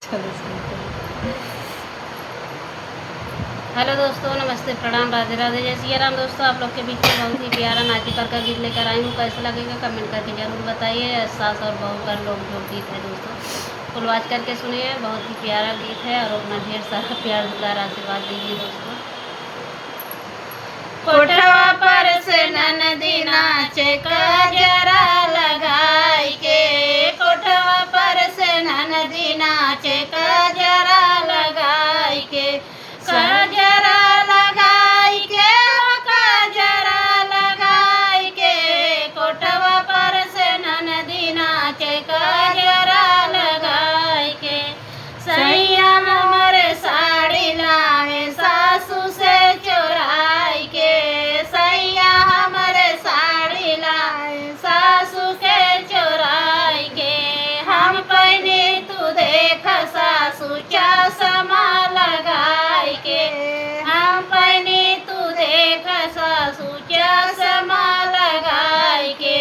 चलो सुनते हैं। हेलो दोस्तों, नमस्ते, प्रणाम, राधे राधे, जय सिया राम। दोस्तों, आप लोग के बीच में बहुत ही प्यारा नाची पर का गीत लेकर आई हूँ। कैसा लगेगा कमेंट करके ज़रूर बताइए। सास और बहू का लोग जो गीत है दोस्तों, फुल वॉच करके सुनिए। बहुत ही प्यारा गीत है और अपना ढेर सारा प्यार दुलार आशीर्वाद दीजिए दोस्तों। कोठवा पर से ननदी नाचे कजरा लगाई के, कोठवा पर से ननदी नाचे कजरा लगाई के, कजरा लगाई के, कजरा लगाई के, कोठवा पर से ननदी नाचे कजरा लगाई के। सैया हमरे साड़ी लाए सासू से चोराई के, सैया हमरे साड़ी लाए सासू के चोराई के। हम पहने तू देख सासू चश्मा लगाई के, हम पहने तू देख सासू चश्मा लगाई के,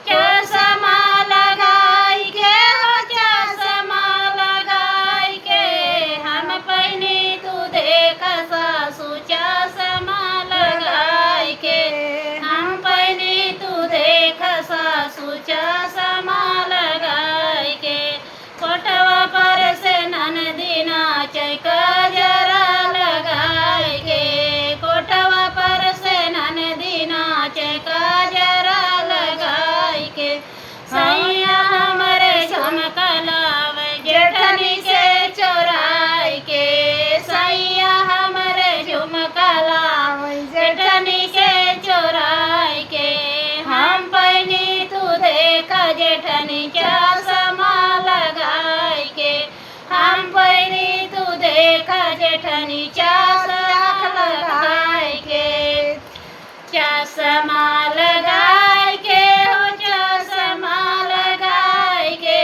चश्मा लगाई के, हो चश्मा लगाई के। हम पहने तू देख सासू चश्मा लगाई के, हम पहने तू देख सासू चश्मा लगाई के। कोठवा पर से ननदी नाचे कजरा लगाई के, कोठवा पर से ननदी नाचे कजरा लगाई के। सैया हमरे झुमका लावे जेठनी से चोराई के, सैया हमरे झुमका लावे जेठनी से चोराई के। हम पहनी तू देखा जेठनी चश्मा लगाई के, हम पहनी तू देखा जेठनी चश्मा लगाई के, चश्मा लगाई के, हो चश्मा लगाई के।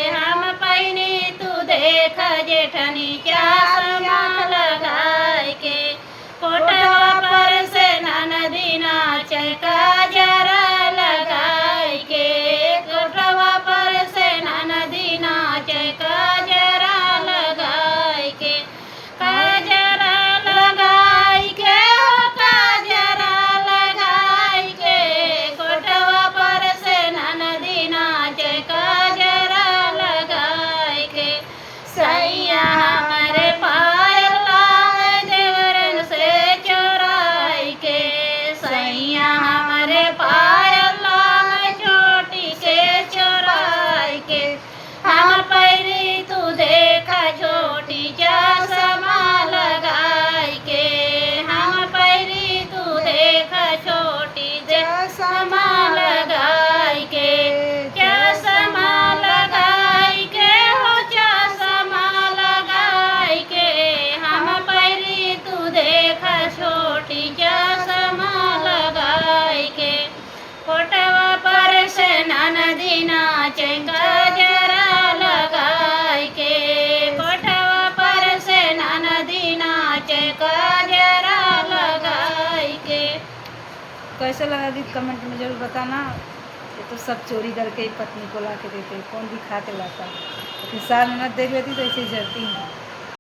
हम पहनी तू देखा जेठनी चश्मा लगाई के। कोठवा पर से ननदी नाचे कजरा लगाई के, कोठवा पर से ननदी नाचे कजरा लगाई के, कजरा लगाई के, हो कजरा लगाई के। कोठवा पर से ननदी नाचे कजरा लगाई के। सैया हमरे पायल लाए देवरन से चोराई के, सैया हमरे पायल लाए छोटी से चोराई के। हम पहनी तू देखा छोटी चश्मा लगाई के, हम पहनी तू देखा छोटी चश्मा लगाई के, चश्मा लगाई के, हो चश्मा लगाई के। हम पहनी तू देखा छोटी चश्मा लगाई के। कोठवा पर से ननदी नाचे कजरा लगाई के, कोठवा पर से ननदी नाचे कजरा लगाई के। कैसे लगा गीत कमेंट में जरूर बताना। ये तो सब चोरी करके ही पत्नी को ला के देते, कौन भी खा के लाता, लेकिन सास ननद देख लेती तो ऐसे ही जलती हैं।